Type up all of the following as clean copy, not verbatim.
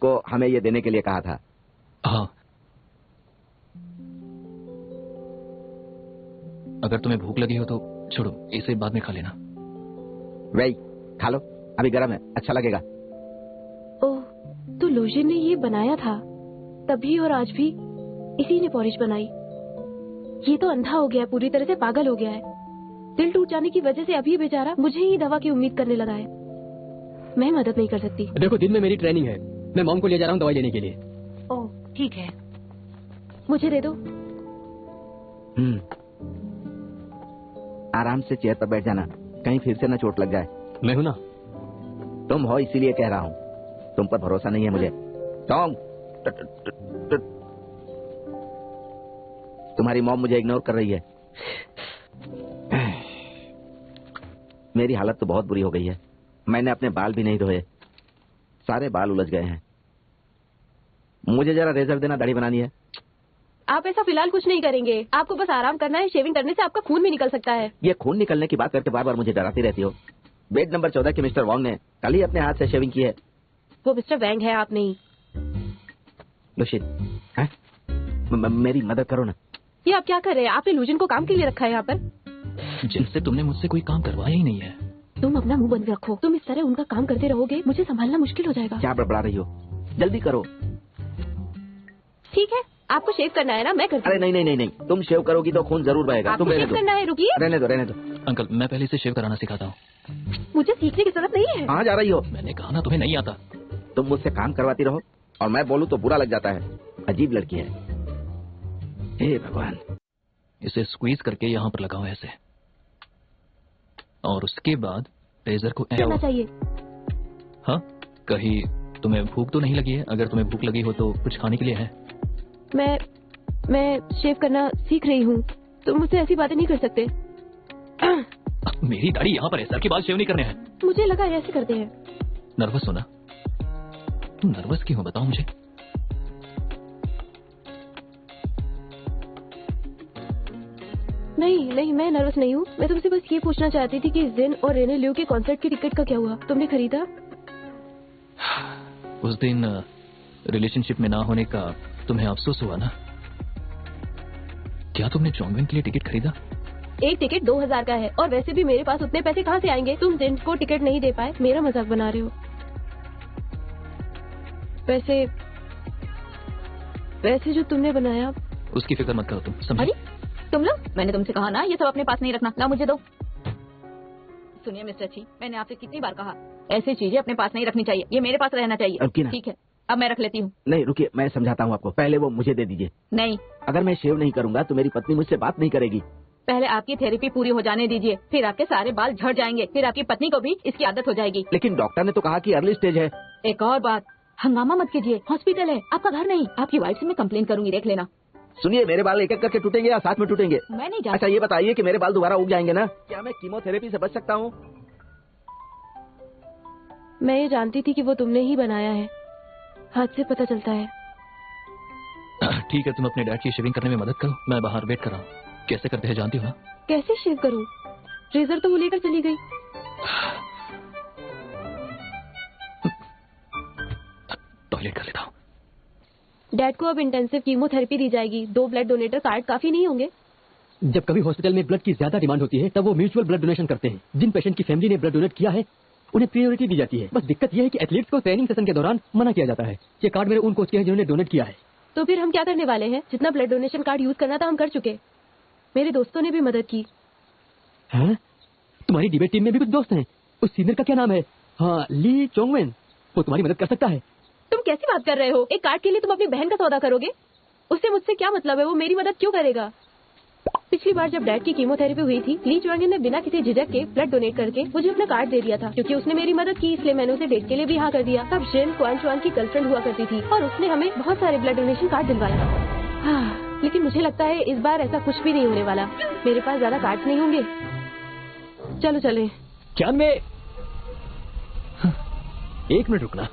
उसको हमें ये देने के लिए कहा था। हाँ, अगर तुम्हें भूख लगी हो तो छोड़ो, इसे बाद में खा लेना। वही खा लो, अभी गर्म है, अच्छा लगेगा। ओह, तो लोजेन ने ये बनाया था तभी और आज भी इसी ने पॉरिश बनाई। ये तो अंधा हो गया है, पूरी तरह से पागल हो गया है। दिल टूट जाने की वजह से अभी बेचारा मुझे ही दवा की उम्मीद करने लगा है। मैं मदद नहीं कर सकती। देखो, दिन में मेरी ट्रेनिंग है, मैं मॉम को ले जा रहा हूँ दवाई लेने के लिए। ओह ठीक है, मुझे दे दो। आराम से चेयर पर बैठ जाना, कहीं फिर से न चोट लग जाए। मैं हूं ना। तुम हो इसीलिए कह रहा हूँ, तुम पर भरोसा नहीं है मुझे। टॉम, तुम्हारी मॉम मुझे इग्नोर कर रही है। मेरी हालत तो बहुत बुरी हो गई है। मैंने अपने बाल भी नहीं धोए, सारे बाल उलझ गए हैं। मुझे जरा रेजर देना, दाढ़ी बनानी है। आप ऐसा फिलहाल कुछ नहीं करेंगे, आपको बस आराम करना है। शेविंग करने से आपका खून भी निकल सकता है। ये खून निकलने की बात करके बार बार मुझे डराती रहती हो। बेड नंबर 14 के मिस्टर वांग ने कल ही अपने हाथ से शेविंग की है। वो मिस्टर वैंग है, आप नहीं। लुशिन, मेरी मदद करो ना। ये आप क्या कर रहे हैं? आपने लूजन को काम के लिए रखा है यहाँ पर? जिनसे तुमने मुझसे कोई काम करवाया ही नहीं है। तुम अपना मुंह बंद रखो। तुम इस तरह उनका काम करते रहोगे, मुझे संभालना मुश्किल हो जाएगा। क्या बड़बड़ा रही हो, जल्दी करो। ठीक है, आपको शेव करना है ना, मैं करती हूँ। अरे नहीं नहीं नहीं, तुम शेव करोगी तो खून जरूर बहेगा। तुम रहने दो। करना है, रुकिए। रहने दो रहने दो। अंकल, मैं पहले इसे शेव कराना सिखाता हूँ। मुझे सीखने की जरूरत नहीं है। कहाँ जा रही हो? मैंने कहा ना तुम्हें नहीं आता। तुम मुझसे काम करवाती रहो और मैं बोलूँ तो बुरा लग जाता है। अजीब लड़की है। हे भगवान। इसे स्क्वीज करके यहाँ पर लगाओ ऐसे, और उसके बाद रेजर को करना चाहिए। हाँ, कहीं तुम्हें भूख तो नहीं लगी है? अगर तुम्हें भूख लगी हो तो कुछ खाने के लिए है? मैं शेव करना सीख रही हूँ, तुम मुझसे ऐसी बातें नहीं कर सकते। मेरी दाढ़ी यहाँ पर है, सर के बाल शेव नहीं करने हैं। मुझे लगा ऐसे करते हैं। नर्वस हो ना? तुम नर्वस क्यों हो, बताओ मुझे। नहीं नहीं, मैं नर्वस नहीं हूँ। मैं तुमसे बस ये पूछना चाहती थी कि जिन और रेने लियो के कॉन्सर्ट की टिकट का क्या हुआ? तुमने खरीदा? उस दिन रिलेशनशिप में ना होने का तुम्हें अफसोस हुआ ना? क्या तुमने चोंगविन के लिए टिकट खरीदा? एक टिकट 2000 का है, और वैसे भी मेरे पास उतने पैसे कहाँ से आएंगे? तुम जिन को टिकट नहीं दे पाए, मेरा मजाक बना रहे हो। वैसे जो तुमने बनाया, उसकी फिक्र मत करो तुम, समझे? अरे तुम लोग, मैंने तुमसे कहा ना ये सब अपने पास नहीं रखना। ना मुझे दो। सुनिए मिस्टर छी, मैंने आपसे कितनी बार कहा ऐसी चीजें अपने पास नहीं रखनी चाहिए, ये मेरे पास रहना चाहिए। ठीक है, अब मैं रख लेती हूँ। नहीं रुकिए, मैं समझाता हूँ आपको। पहले वो मुझे दे दीजिए। नहीं, अगर मैं शेव नहीं करूंगा तो मेरी पत्नी मुझसे बात नहीं करेगी। पहले आपकी थेरेपी पूरी हो जाने दीजिए, फिर आपके सारे बाल झड़ जाएंगे, फिर आपकी पत्नी को भी इसकी आदत हो जाएगी। लेकिन डॉक्टर ने तो कहा कि अर्ली स्टेज है। एक और बात, हंगामा मत कीजिए, हॉस्पिटल है, आपका घर नहीं। आपकी वाइफ से मैं कंप्लेन करूंगी, देख लेना। सुनिए, मेरे बाल एक एक करके टूटेंगे या साथ में टूटेंगे? मैं नहीं जानती। अच्छा ये बताइए कि मेरे बाल दोबारा उग जाएंगे ना? क्या मैं कीमोथेरेपी से बच सकता हूँ? मैं ये जानती थी कि वो तुमने ही बनाया है, हाथ से पता चलता है। ठीक है, तुम अपने डैड की शेविंग करने में मदद करो, मैं बाहर वेट कर रहा हूँ। कैसे करते हैं जानती हो ना? कैसे शेव करूँ? रेजर तो वो लेकर चली गई। टॉयलेट कर लेता हूँ। डैड को अब इंटेंसिव कीमोथेरेपी दी जाएगी। 2 ब्लड डोनेटर कार्ड काफी नहीं होंगे? जब कभी हॉस्पिटल में ब्लड की ज्यादा डिमांड होती है तब वो म्यूचुअल ब्लड डोनेशन करते हैं। जिन पेशेंट की फैमिली ने ब्लड डोनेट किया है उन्हें प्रायोरिटी दी जाती है। बस दिक्कत यह है कि एथलीट्स को ट्रेनिंग सेशन के दौरान मना किया जाता है। ये कार्ड मेरे उन कोच के हैं जिन्होंने डोनेट किया है। तो फिर हम क्या करने वाले हैं? जितना ब्लड डोनेशन कार्ड यूज करना था हम कर चुके। मेरे दोस्तों ने भी मदद की। हाँ? तुम्हारी डिबेट टीम में भी कुछ दोस्त हैं। उस सीनियर का क्या नाम है? हाँ, ली चोंगवेन। वो तुम्हारी मदद कर सकता है। तुम कैसी बात कर रहे हो? एक कार्ड के लिए तुम अपनी बहन का सौदा करोगे? उससे मुझसे क्या मतलब है? वो मेरी मदद क्यों करेगा? पिछली बार जब डैड की कीमोथेरेपी हुई थी, ली चुआंगिन ने बिना किसी झिझक के ब्लड डोनेट करके मुझे अपना कार्ड दे दिया था। क्योंकि उसने मेरी मदद की, इसलिए मैंने उसे डेट के लिए भी हाँ कर दिया। तब जिन क्वान चुआन की गर्लफ्रेंड हुआ करती थी और उसने हमें बहुत सारे ब्लड डोनेशन कार्ड दिलवाया। हाँ, लेकिन मुझे लगता है इस बार ऐसा कुछ भी नहीं होने वाला। मेरे पास ज्यादा कार्ड नहीं होंगे। चलो चले। क्या मैं 1 मिनट रुकना।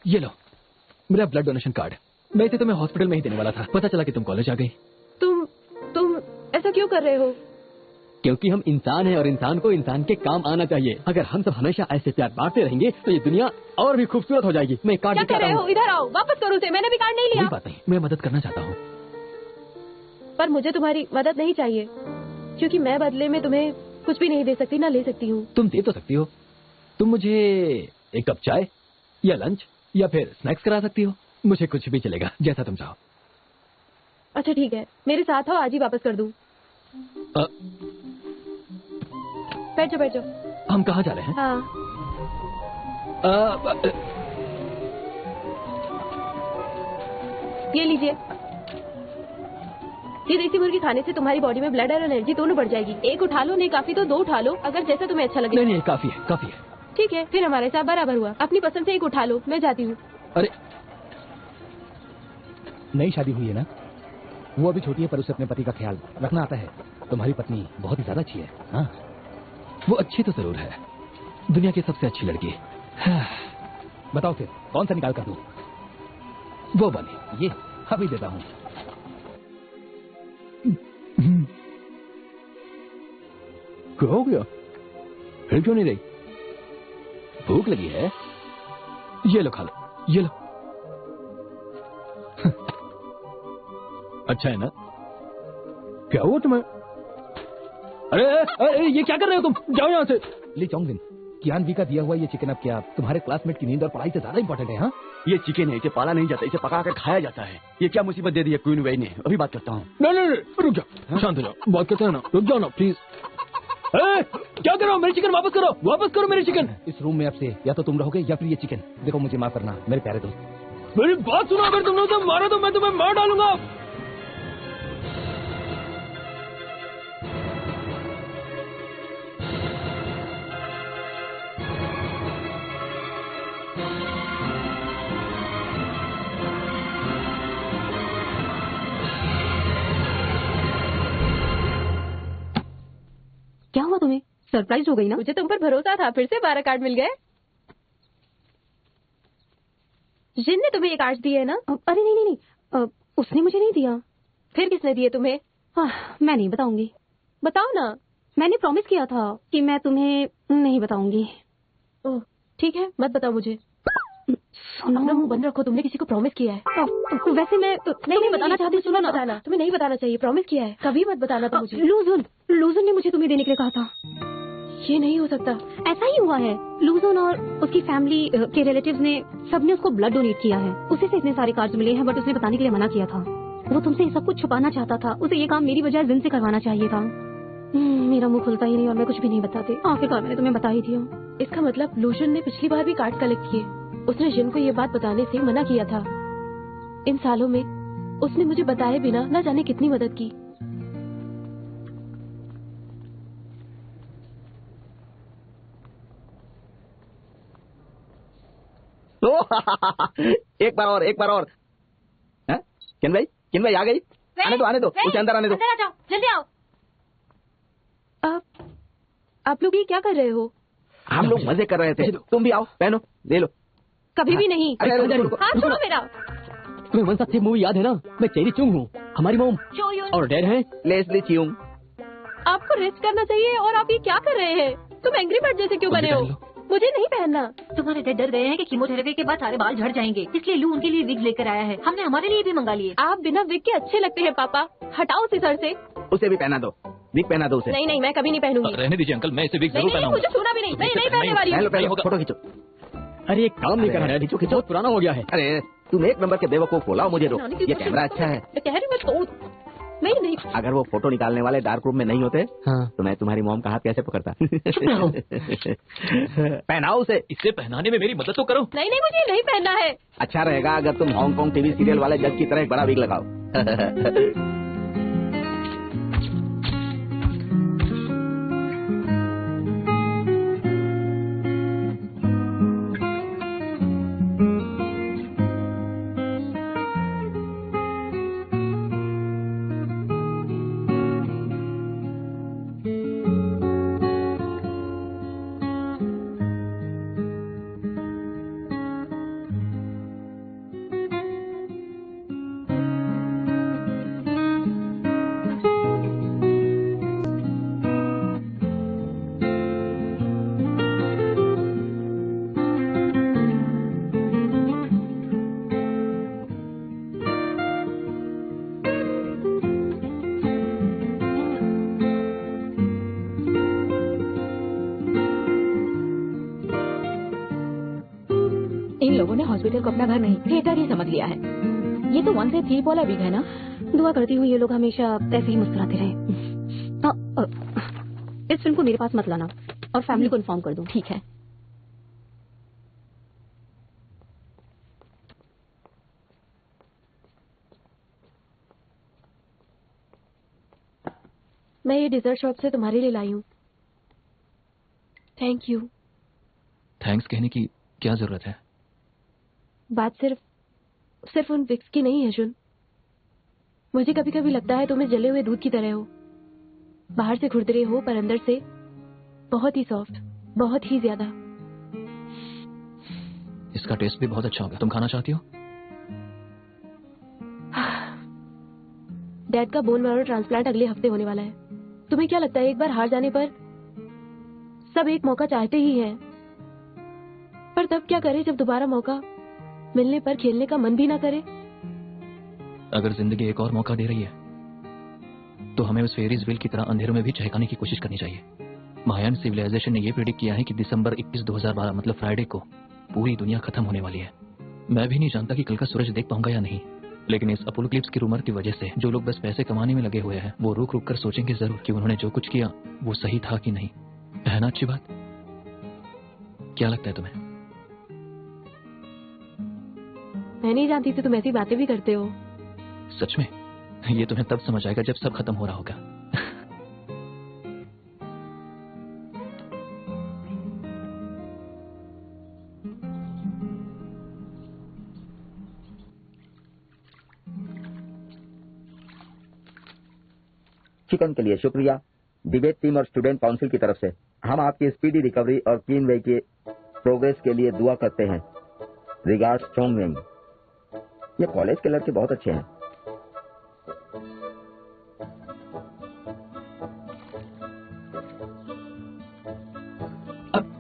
ये लो मेरा ब्लड डोनेशन कार्ड। मैं इसे तुम्हें हॉस्पिटल में ही देने वाला था, पता चला कि तुम कॉलेज आ गई। तुम ऐसा क्यों कर रहे हो? क्योंकि हम इंसान हैं और इंसान को इंसान के काम आना चाहिए। अगर हम सब हमेशा ऐसे प्यार बांटते रहेंगे तो ये दुनिया और भी खूबसूरत हो जाएगी। मैं कार्ड क्या दिखा कर रहे रहा हो? हूँ। इधर आओ, वापस करो उसे। मैंने भी कार्ड नहीं कोई लिया। बात नहीं, मैं मदद करना चाहता हूँ। पर मुझे तुम्हारी मदद नहीं चाहिए, क्योंकि मैं बदले में तुम्हें कुछ भी नहीं दे सकती, ना ले सकती हूँ। तुम दे तो सकती हो। तुम मुझे एक कप चाय या लंच या फिर स्नैक्स करा सकती हो। मुझे कुछ भी चलेगा, जैसा तुम चाहो। अच्छा ठीक है, मेरे साथ आओ, आज ही वापस कर दूं। बैठ जाओ बैठ जाओ। हम कहाँ जा रहे हैं? हाँ ये लीजिए। ये देसी मुर्गी खाने से तुम्हारी बॉडी में ब्लड और एनर्जी दोनों बढ़ जाएगी। एक उठा लो, नहीं काफी तो 2 उठा लो, अगर जैसा तुम्हें अच्छा लगे। नहीं, काफी है, काफी है। ठीक है, फिर हमारे साथ बराबर हुआ। अपनी पसंद से एक उठा लो, मैं जाती हूँ। अरे नई शादी हुई है ना, वो अभी छोटी है पर उसे अपने पति का ख्याल रखना आता है। तुम्हारी पत्नी बहुत ही ज्यादा अच्छी है। हाँ, वो अच्छी तो जरूर है, दुनिया की सबसे अच्छी लड़की। बताओ फिर कौन सा निकाल कर दूं? वो वाली। ये अभी देता हूँ। क्या हो गया? हिल क्यों नहीं रही? भूख लगी है? ये लो, खा लो, ये लो। अच्छा है ना? क्या हुआ तुम्हें? अरे ये क्या कर रहे हो तुम? जाओ यहाँ से। ली चोंगजिन, कियानवी का दिया हुआ ये चिकन अब क्या तुम्हारे क्लासमेट की नींद और पढ़ाई से ज्यादा इंपॉर्टेंट है? हाँ, ये चिकन है, इसे पाला नहीं जाता, इसे पका कर खाया जाता है। ये क्या मुसीबत दे दी है क्वीन वेई ने? अभी बात करता हूँ। नहीं, रुक जाओ, शांत हो जाओ, बात करते हैं ना। रुक जाओ ना प्लीज। क्या कर रहे हो? मेरी चिकन वापस करो, वापस करो मेरी चिकन। इस रूम में अब से या तो तुम रहोगे या फिर ये चिकन। देखो मुझे माफ करना मेरे प्यारे दोस्त। मेरी बात सुनो, अगर तुमने उसे मारा तो मैं तुम्हें मार डालूंगा। क्या हुआ तुम्हें? सरप्राइज हो गई ना? मुझे तुम पर भरोसा था, फिर से 12 कार्ड मिल गए। जिन ने तुम्हें ये कार्ड दिए है ना? अरे नहीं नहीं नहीं, उसने मुझे नहीं दिया। फिर किसने दिए तुम्हें? मैं नहीं बताऊंगी। बताओ ना। मैंने प्रॉमिस किया था कि मैं तुम्हें नहीं बताऊंगी। ओह ठीक है, मत बताओ मुझे। सुनो, अपना मुंह बंद रखो, तुमने किसी को प्रॉमिस किया है। वैसे मैं नहीं बताना चाहती। सुनो ना, बताना तुम्हें नहीं बताना चाहिए, प्रॉमिस किया है, कभी मत बताना तुम मुझे। लूजन ने मुझे तुम्हें देने के लिए कहा था। ये नहीं हो सकता। ऐसा ही हुआ है। लूजन और उसकी फैमिली के रिलेटिव्स ने सबने उसको ब्लड डोनेट किया है। उसी से इतने सारे कार्ड्स मिले हैं, बट उसने बताने के लिए मना किया था। वो तुमसे सब कुछ छुपाना चाहता था। उसे ये काम मेरी बजाय जिन से करवाना चाहिए था। मेरा मुंह खुलता ही नहीं और मैं कुछ भी नहीं बताती। आखिरकार मैंने तुम्हें बता ही दिया। इसका मतलब लूजन ने पिछली बार भी कार्ड कलेक्ट किए। उसने जिन को ये बात बताने से मना किया था। इन सालों में उसने मुझे बताए बिना न जाने कितनी मदद की। एक बार और, एक बार और। किन भाई आ गई? आने दो, उसे अंदर आने दो। अंदर आ जाओ, जल्दी आओ। आप लोग ये क्या कर रहे हो? हम लोग मजे कर रहे थे। तुम भी आओ, पहनो, ले लो। कभी भी नहीं। अरे हाथ छोड़ो मेरा। तुम्हें वन सत्य मूवी याद है ना? मैं चेरी चुंग हूँ, हमारी मोम और डैड है लेस्ली चियूंग। आपको रेस्ट करना चाहिए और आप ये क्या कर रहे हैं? तुम एंग्री बर्ड जैसे क्यों बने हो? मुझे नहीं पहनना। तुम्हारे डैड डर गए हैं कि कीमोथेरेपी के बाद सारे बाल झड़ जाएंगे, इसलिए लू उनके लिए विग लेकर आया है। हमने हमारे लिए भी मंगा लिए। आप बिना विग के अच्छे लगते हैं पापा। हटाओ उसे सर से। उसे भी पहना दो, विग पहना दो उसे। नहीं, मैं कभी नहीं पहनूंगी। रहने दीजिए अंकल, मैं इसे विग नहीं, जरूर नहीं, पहनाऊंगा। मुझे छूना भी नहीं। मैं नहीं पहनने वाली हूँ। पहन लो, फोटो खींचो। अरे एक काम नहीं कर रहा है, खींचो, बहुत पुराना हो गया है। अरे तुम एक नंबर के बेवकूफ, बोलाओ मुझे रो। ये कैमरा अच्छा है। मैं कह रही हूँ तोड़। मैं नहीं। अगर वो फोटो निकालने वाले डार्क रूम में नहीं होते हाँ। तो मैं तुम्हारी मॉम का हाथ कैसे पकड़ता? पहनाओ उसे। इसे पहनाने में मेरी मदद तो करो। नहीं, मुझे नहीं पहनना है। अच्छा रहेगा अगर तुम हांगकांग टीवी सीरियल वाले जज की तरह एक बड़ा विग लगाओ। इन लोगों ने हॉस्पिटल को अपना घर नहीं थिएटर ही समझ लिया है। ये तो 1 से 3 वाला वीक है ना। दुआ करती हूँ ये लोग हमेशा ऐसे ही मुस्कुराते रहे। इस फिल्म को मेरे पास मत लाना और फैमिली को इन्फॉर्म कर दो। ठीक है। मैं ये डिजर्ट शॉप से तुम्हारे लिए लाई हूँ। Thank you. थैंक्स कहने की क्या जरूरत है? बात सिर्फ उन विक्स की नहीं है जुन। मुझे कभी कभी लगता है तुम इस जले हुए दूध की तरह हो। बाहर से खुरदरे हो पर अंदर से बहुत ही सॉफ्ट, बहुत ही ज्यादा। इसका टेस्ट भी बहुत अच्छा होगा। तुम खाना चाहती हो? डैड का बोन मैरो ट्रांसप्लांट अगले हफ्ते होने वाला है। तुम्हें क्या लगता है एक बार हार जाने पर सब एक मौका चाहते ही हैं, पर तब क्या करें जब दोबारा मौका मिलने पर खेलने का मन भी ना करे? अगर जिंदगी एक और मौका दे रही है तो हमें उस फेरीज व्हील की तरह अंधेरों में भी चहकाने की कोशिश करनी चाहिए। मायान सिविलाइजेशन ने यह प्रेडिक्ट किया है कि दिसंबर 21, 2012 मतलब फ्राइडे को पूरी दुनिया खत्म होने वाली है। मैं भी नहीं जानता कि कल का सूरज देख पाऊंगा या नहीं, लेकिन इस अपोकलिप्स की रूमर की वजह से जो लोग बस पैसे कमाने में लगे हुए हैं वो रुक रुक कर सोचेंगे जरूर कि उन्होंने जो कुछ किया वो सही था कि नहीं। है ना अच्छी बात? क्या लगता है तुम्हें? मैं नहीं जानती थी तुम ऐसी बातें भी करते हो। सच में? ये तुम्हें तब समझ आएगा जब सब खत्म हो रहा होगा। चिकन के लिए शुक्रिया। डिबेट टीम और स्टूडेंट काउंसिल की तरफ से हम आपकी स्पीडी रिकवरी और क्लीन वे के प्रोग्रेस के लिए दुआ करते हैं। रिगार्ड्स चोंगवेंग। ये कॉलेज के लड़के बहुत अच्छे हैं।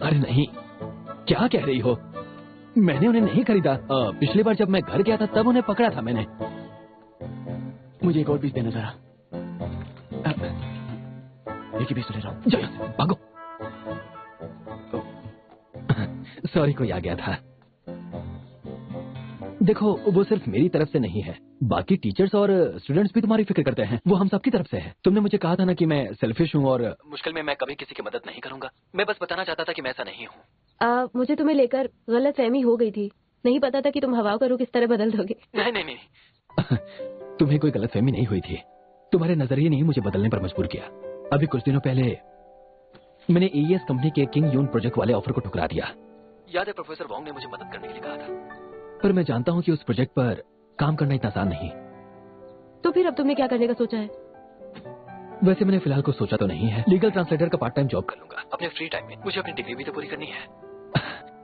अरे नहीं, क्या कह रही हो? मैंने उन्हें नहीं खरीदा। पिछली बार जब मैं घर गया था तब उन्हें पकड़ा था मैंने। मुझे एक और पीस देना जरा। एक ही पीस ले रहा हूँ। जाओ यहाँ से, भागो। सॉरी, कोई आ गया था। देखो, वो सिर्फ मेरी तरफ से नहीं है, बाकी टीचर्स और स्टूडेंट्स भी तुम्हारी फिक्र करते हैं। वो हम सबकी तरफ से है। तुमने मुझे कहा था ना कि मैं सेल्फिश हूँ और मुश्किल में मैं कभी किसी की मदद नहीं करूंगा। मैं बस बताना चाहता था कि मैं ऐसा नहीं हूँ। मुझे तुम्हें लेकर गलत फहमी हो गई थी। नहीं पता था कि तुम हवा को रुख किस तरह बदल दोगे। नहीं। तुम्हें कोई गलत फहमी नहीं हुई थी। तुम्हारे नजरिए ने ही मुझे बदलने पर मजबूर किया। अभी कुछ दिनों पहले मैंने एईएस कंपनी के किंग यून प्रोजेक्ट वाले ऑफर को ठुकरा दिया। याद है, प्रोफेसर वोंग ने मुझे मदद करने के लिए कहा था, पर मैं जानता हूँ कि उस प्रोजेक्ट पर काम करना इतना आसान नहीं। तो फिर अब तुमने क्या करने का सोचा है? वैसे मैंने फिलहाल कुछ सोचा तो नहीं है। लीगल ट्रांसलेटर का पार्ट टाइम जॉब कर लूंगा अपने फ्री टाइम में। मुझे अपनी डिग्री भी तो पूरी करनी है।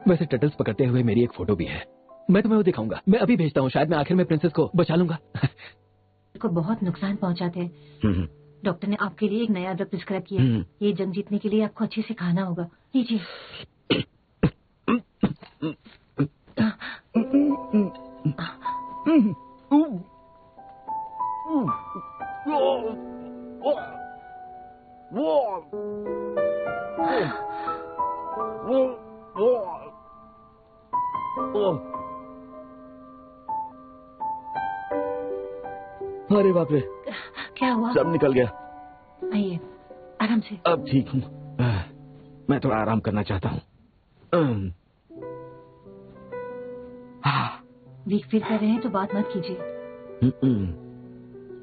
वैसे टर्टल्स पकड़ते हुए मेरी एक फोटो भी है, मैं तुम्हें वो दिखाऊंगा। मैं अभी भेजता हूँ, शायद मैं आखिर में प्रिंसेस को बचा लूंगा। को बहुत नुकसान पहुंचाते हैं। डॉक्टर ने आपके लिए एक नया ड्रग प्रिस्क्राइब किया है। ये जंग जीतने के लिए आपको अच्छे से खाना होगा। लीजिए। अरे बाप रे, क्या हुआ? सब निकल गया। आइए, आराम से। अब ठीक हूँ। मैं थोड़ा आराम करना चाहता हूँ। वीक फील कर रहे हैं तो बात मत कीजिए।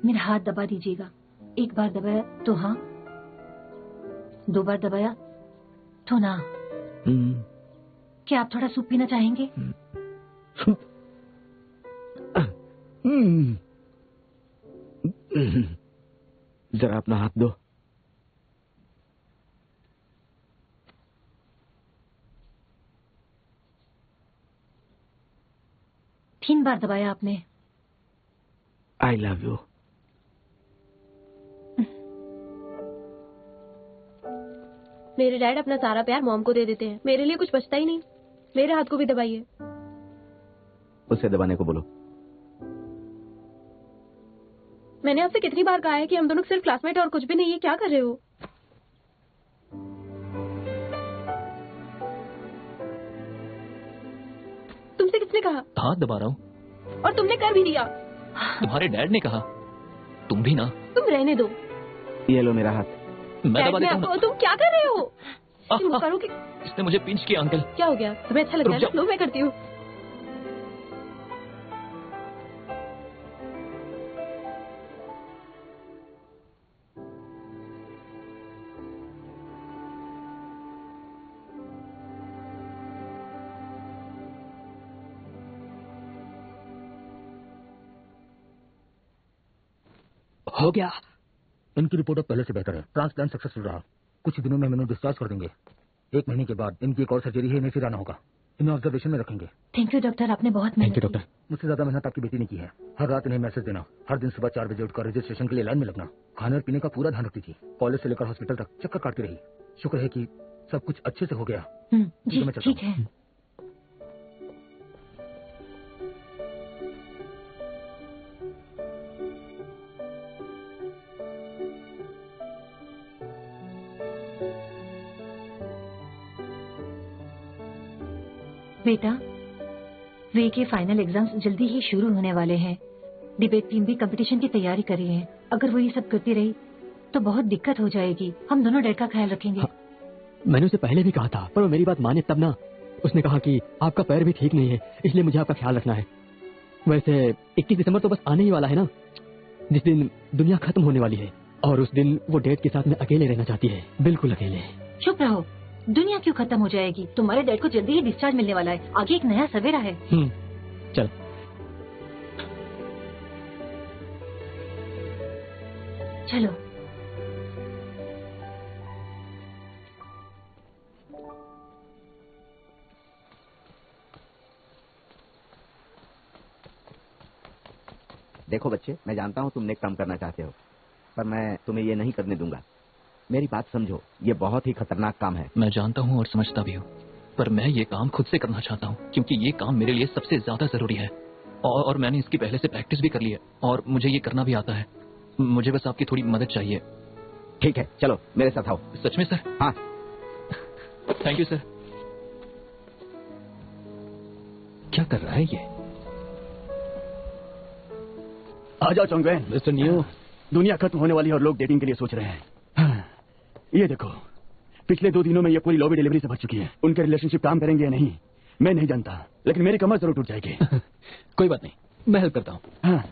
मेरा हाथ दबा दीजिएगा। एक बार दबाया तो हाँ, 2 बार दबाया तो ना। क्या आप थोड़ा सूप पीना चाहेंगे? जरा अपना हाथ दो। तीन बार दबाया आपने। I love you. मेरे डैड अपना सारा प्यार मॉम को दे देते हैं। मेरे लिए कुछ बचता ही नहीं। मेरे हाथ को भी दबाइए। उसे दबाने को बोलो। मैंने आपसे कितनी बार कहा है कि हम दोनों सिर्फ क्लासमेट और कुछ भी नहीं है। क्या कर रहे हो? तुमसे किसने कहा? हाथ दबा रहा हूँ। और तुमने कर भी दिया। तुम्हारे डैड ने कहा, तुम भी ना। तुम रहने दो। ये लो मेरा हाथ। मैं दबा देता हूँ। तुम क्या कर रहे हो? तुम करोगे? इसने मुझे पिंच किया अंकल। क्या हो गया? तुम्हें अच्छा लगता है? लो मैं करती हूँ। हो गया। इनकी रिपोर्ट अब पहले से बेहतर है। ट्रांसप्लांट सक्सेसफुल रहा। कुछ दिनों में इन्हें डिस्चार्ज कर देंगे। 1 महीने के बाद इनकी एक और सर्जरी है, इन्हें फिर आना होगा। इन्हें ऑब्जर्वेशन में रखेंगे। थैंक यू डॉक्टर, आपने बहुत मेहनत की। डॉक्टर, मुझसे ज्यादा मेहनत आपकी बेटी ने की है। हर रात इन्हें मैसेज देना, हर दिन सुबह 4 बजे उठकर रजिस्ट्रेशन के लिए लाइन में लगना, खाने और पीने का पूरा ध्यान रखती थी। कॉलेज से लेकर हॉस्पिटल तक चक्कर काटती रही। शुक्र है कि सब कुछ अच्छे से हो गया। जी ठीक है। बेटा, वे के फाइनल एग्जाम्स जल्दी ही शुरू होने वाले हैं। डिबेट टीम भी कंपटीशन की तैयारी कर रही है। अगर वो ये सब करती रही तो बहुत दिक्कत हो जाएगी। हम दोनों डैड का ख्याल रखेंगे। हाँ, मैंने उसे पहले भी कहा था, पर वो मेरी बात माने तब ना। उसने कहा कि आपका पैर भी ठीक नहीं है, इसलिए मुझे आपका ख्याल रखना है। वैसे 21 दिसंबर तो बस आने ही वाला है ना, जिस दिन दुनिया खत्म होने वाली है। और उस दिन वो डैड के साथ में अकेले रहना चाहती है, बिल्कुल अकेले। चुप रहो, दुनिया क्यों खत्म हो जाएगी? तुम्हारे डैड को जल्दी ही डिस्चार्ज मिलने वाला है। आगे एक नया सवेरा है। चल। चलो। देखो बच्चे, मैं जानता हूँ तुम नेक काम करना चाहते हो, पर मैं तुम्हें ये नहीं करने दूंगा। मेरी बात समझो, ये बहुत ही खतरनाक काम है। मैं जानता हूँ और समझता भी हूँ, पर मैं ये काम खुद से करना चाहता हूँ, क्योंकि ये काम मेरे लिए सबसे ज्यादा जरूरी है। और मैंने इसकी पहले से प्रैक्टिस भी कर ली है, और मुझे ये करना भी आता है। मुझे बस आपकी थोड़ी मदद चाहिए। ठीक है, चलो मेरे साथ आओ। सच में सर? हाँ। Thank you sir. क्या कर रहा है ये? आ जाओ चोंगवेन। मिस्टर नियो, दुनिया खत्म होने वाली है और लोग डेटिंग के लिए सोच रहे हैं। ये देखो, पिछले 2 दिनों में ये पूरी लॉबी डिलीवरी से भर चुकी है। उनके रिलेशनशिप काम करेंगे या नहीं मैं नहीं जानता, लेकिन मेरी कमर जरूर टूट जाएगी। कोई बात नहीं, मैं हेल्प करता हूँ। हाँ।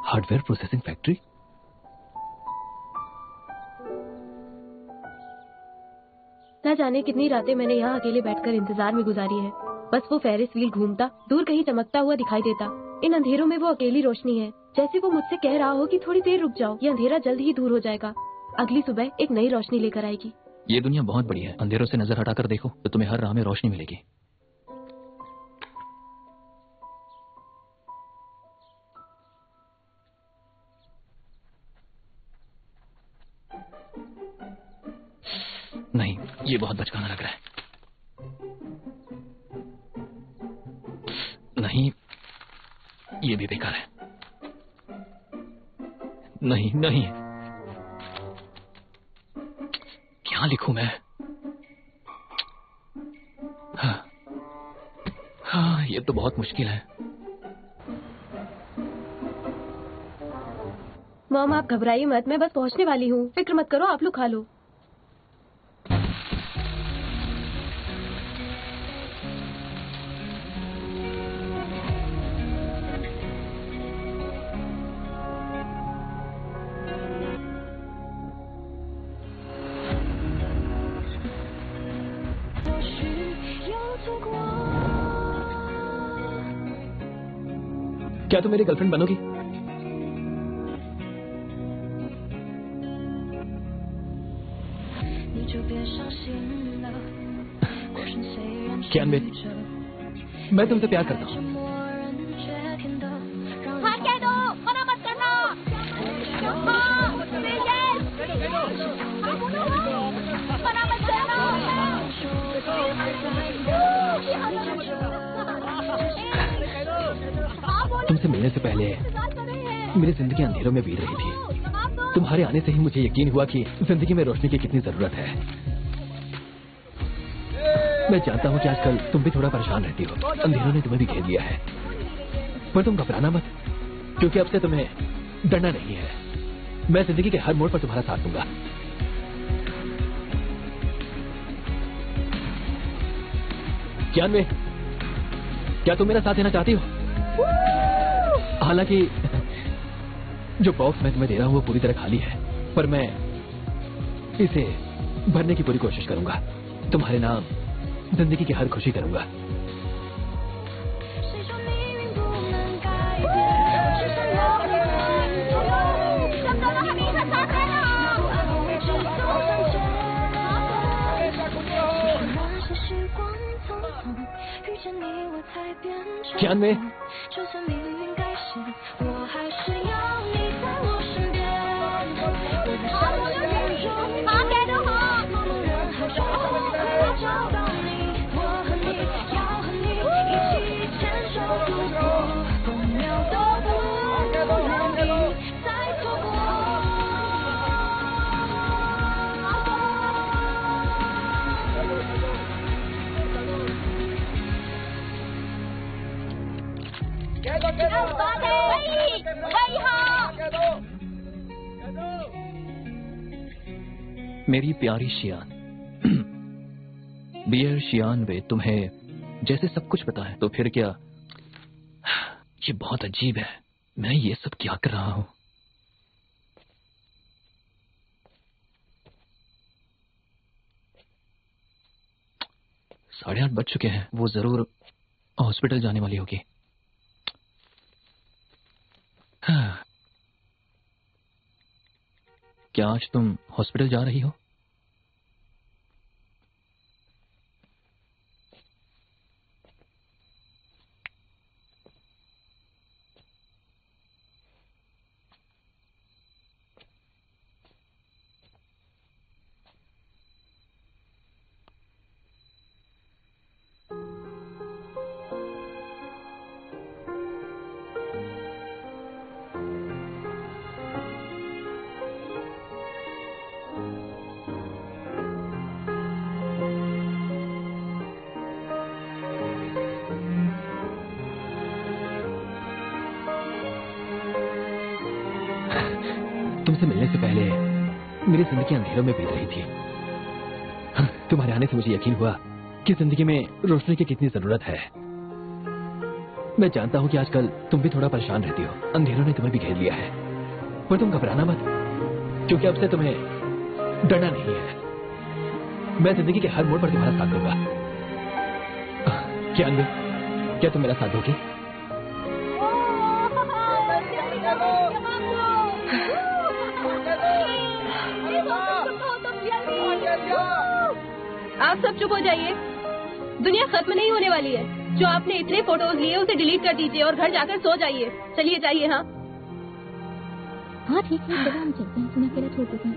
Hardware processing factory? न जाने कितनी रातें मैंने यहाँ अकेले बैठकर इंतजार में गुजारी है। बस वो फेरिस व्हील घूमता, दूर कहीं चमकता हुआ दिखाई देता। इन अंधेरों में वो अकेली रोशनी है, जैसे वो मुझसे कह रहा हो कि थोड़ी देर रुक जाओ, ये अंधेरा जल्द ही दूर हो जाएगा। अगली सुबह एक नई रोशनी लेकर आएगी। ये दुनिया बहुत बड़ी है, अंधेरों से नजर हटाकर देखो तो तुम्हें हर राह में रोशनी मिलेगी। नहीं, ये बहुत बचकाना लग रहा है। नहीं, ये भी बेकार है। नहीं नहीं, क्या लिखूं मैं? हाँ, ये तो बहुत मुश्किल है। मॉम, आप घबराइए मत, मैं बस पहुंचने वाली हूँ। फिक्र मत करो, आप लोग खा लो। क्या तुम मेरी गर्लफ्रेंड बनोगी? कियानवे, मैं तुमसे प्यार करता हूँ। हाँ कह दो, मना मत करना। हाँ, मना मत करना। तुमसे मिलने से पहले मेरी जिंदगी अंधेरों में बीत रही थी। तुम्हारे आने से ही मुझे यकीन हुआ कि जिंदगी में रोशनी की कितनी जरूरत है। मैं जानता हूँ कि आजकल तुम भी थोड़ा परेशान रहती हो, अंधेरों ने तुम्हें भी घेर लिया है, पर तुम घबराना मत, क्योंकि अब से तुम्हें डरना नहीं है। मैं जिंदगी के हर मोड़ पर तुम्हारा साथ दूंगा। जानवी, क्या तुम मेरा साथ देना चाहती हो? हालांकि जो बॉक्स मैं तुम्हें दे रहा हूं वो पूरी तरह खाली है, पर मैं इसे भरने की पूरी कोशिश करूंगा। तुम्हारे नाम जिंदगी की हर खुशी करूंगा। जानवी, मेरी प्यारी शियान, बियर शियान वे, तुम्हें जैसे सब कुछ पता है, तो फिर क्या? ये बहुत अजीब है, मैं ये सब क्या कर रहा हूं? साढ़े 8 बज चुके हैं, वो जरूर हॉस्पिटल जाने वाली होगी। हाँ। क्या आज तुम हॉस्पिटल जा रही हो? तुमसे मिलने से पहले मेरी जिंदगी अंधेरों में बीत रही थी। तुम्हारे आने से मुझे यकीन हुआ कि जिंदगी में रोशनी की कितनी जरूरत है। मैं जानता हूँ कि आजकल तुम भी थोड़ा परेशान रहती हो, अंधेरों ने तुम्हें भी घेर लिया है, पर तुम घबराना मत, क्योंकि अब से तुम्हें डरना नहीं है। मैं जिंदगी के हर मोड़ पर तुम्हारा साथ दूंगा। क्या तुम मेरा साथ दोगी? आप सब चुप हो जाइए, दुनिया खत्म नहीं होने वाली है। जो आपने इतने फोटोज लिए उसे डिलीट कर दीजिए और घर जाकर सो जाइए। चलिए जाइए। हाँ हाँ ठीक है, चलो हम चलते हैं। तुम्हें अकेला छोड़ देते हैं।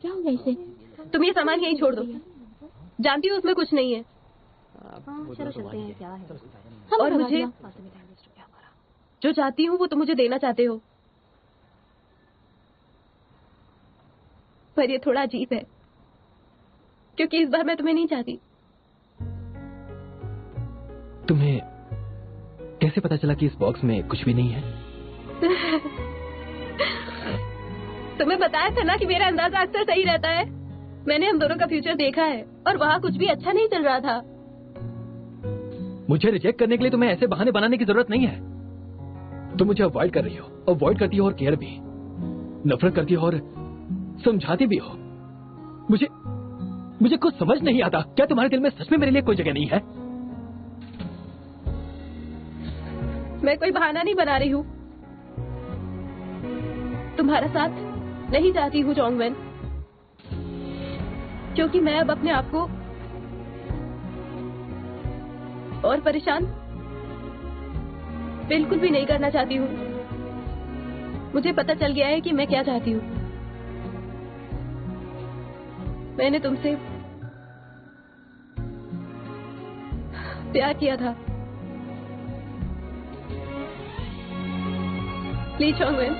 क्या हो गया इसे? तुम ये सामान यहीं छोड़ दो, जानती हूँ उसमें कुछ नहीं है। चलो चलते हैं। क्या है? और मुझे जो चाहती हूँ वो तुम मुझे देना चाहते हो, पर ये थोड़ा अजीब है, क्योंकि इस बार मैं तुम्हें नहीं चाहती। तुम्हें कैसे पता चला कि इस बॉक्स में कुछ भी नहीं है? तुम्हें बताया था ना कि मेरा अंदाजा अक्सर सही रहता है। मैंने हम दोनों का फ्यूचर देखा है और वहाँ कुछ भी अच्छा नहीं चल रहा था। मुझे रिजेक्ट करने के लिए तुम्हें ऐसे बहाने बनाने की जरूरत नहीं है। तुम मुझे अवॉइड कर रही हो, अवॉइड करती हो और केयर भी, नफरत करती हो और समझाती भी हो। मुझे कुछ समझ नहीं आता। क्या तुम्हारे दिल में सच में मेरे लिए कोई जगह नहीं है? मैं कोई बहाना नहीं बना रही हूँ, तुम्हारा साथ नहीं चाहती हूँ जोंगवेन, क्योंकि मैं अब अपने आप को और परेशान बिल्कुल भी नहीं करना चाहती हूँ। मुझे पता चल गया है कि मैं क्या चाहती हूँ। मैंने तुमसे प्यार किया था, ली चोंगवेन,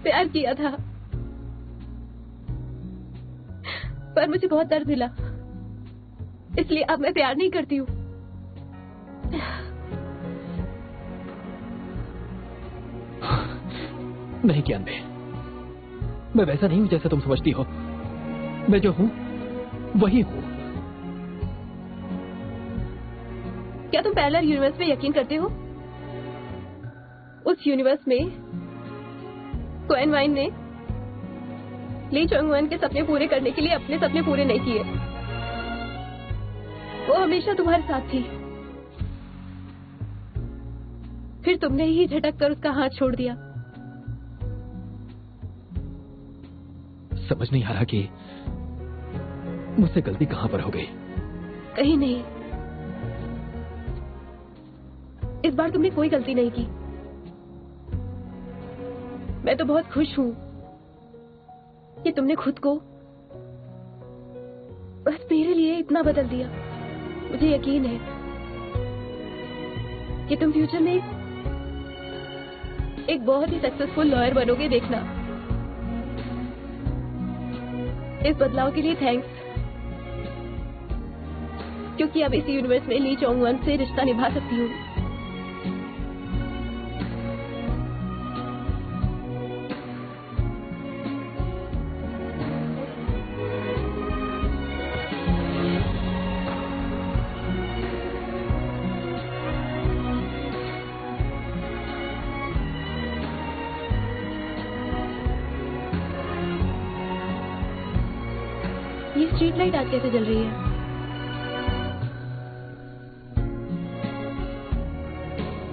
प्यार किया था, पर मुझे बहुत दर्द मिला, इसलिए अब मैं प्यार नहीं करती हूँ। नहीं कियानबे, मैं वैसा नहीं हूं जैसा तुम समझती हो। मैं जो हूं वही हूं। क्या तुम पैरेलल यूनिवर्स में यकीन करते हो? उस यूनिवर्स में कोएन वाइन ने ली चोंगवेन के सपने पूरे करने के लिए अपने सपने पूरे नहीं किए। वो हमेशा तुम्हारे साथ थी, फिर तुमने ही झटक कर उसका हाथ छोड़ दिया। समझ नहीं आ रहा कि मुझसे गलती कहां पर हो गई। कहीं नहीं, इस बार तुमने कोई गलती नहीं की। मैं तो बहुत खुश हूं कि तुमने खुद को बस मेरे लिए इतना बदल दिया। मुझे यकीन है कि तुम फ्यूचर में एक बहुत ही सक्सेसफुल लॉयर बनोगे, देखना। इस बदलाव के लिए थैंक्स, क्योंकि अब इस यूनिवर्स में ली चोंगवेन से रिश्ता निभा सकती हूँ। ये स्ट्रीट लाइट आज कैसे जल रही है?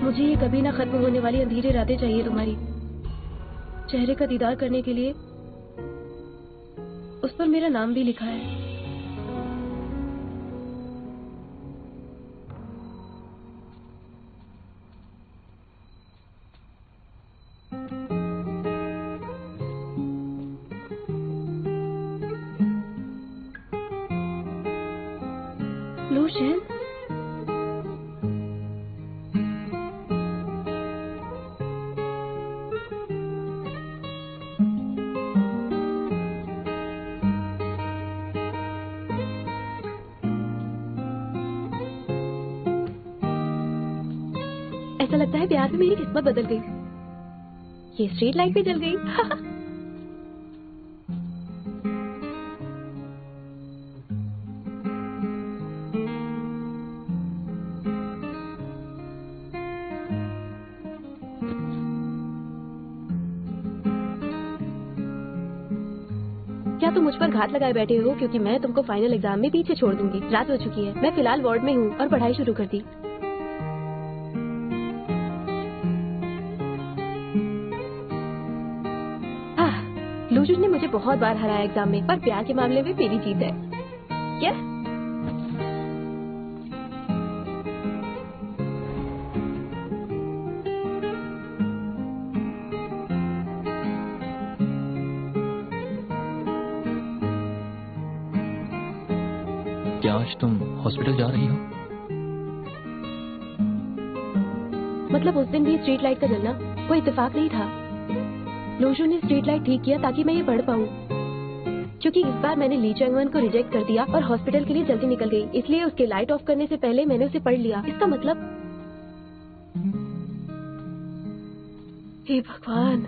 मुझे ये कभी ना खत्म होने वाली अंधेरी रातें चाहिए तुम्हारी। चेहरे का दीदार करने के लिए उस पर मेरा नाम भी लिखा है। लोशन, ऐसा लगता है प्यार में मेरी किस्मत बदल गई। ये स्ट्रीट लाइट भी जल गई। क्या तुम मुझ पर घात लगाए बैठे हो क्योंकि मैं तुमको फाइनल एग्जाम में पीछे छोड़ दूंगी? रात हो चुकी है, मैं फिलहाल वार्ड में हूँ और पढ़ाई शुरू कर दी। लूजुन ने मुझे बहुत बार हराया एग्जाम में, पर प्यार के मामले में मेरी जीत है। क्या? क्या आज तुम हॉस्पिटल जा रही हो? मतलब उस दिन भी स्ट्रीट लाइट का जलना कोई इत्तेफाक नहीं था। लोजू ने स्ट्रीट लाइट ठीक किया ताकि मैं ये पढ़ पाऊँ, क्योंकि इस बार मैंने ली चोंगवेन को रिजेक्ट कर दिया और हॉस्पिटल के लिए जल्दी निकल गई, इसलिए उसके लाइट ऑफ करने से पहले मैंने उसे पढ़ लिया। इसका मतलब, हे भगवान,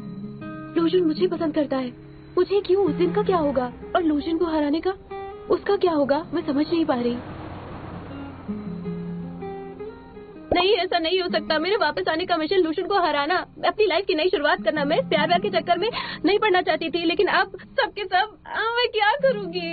लोजन मुझे पसंद करता है। मुझे क्यों? उस दिन का क्या होगा? और लोजन को हराने का उसका क्या होगा? मैं समझ नहीं पा रही। नहीं, ऐसा नहीं हो सकता। मेरे वापस आने का मिशन लूशन को हराना, अपनी लाइफ की नई शुरुआत करना। मैं प्यार के चक्कर में नहीं पड़ना चाहती थी, लेकिन अब सबके सब मैं क्या करूंगी?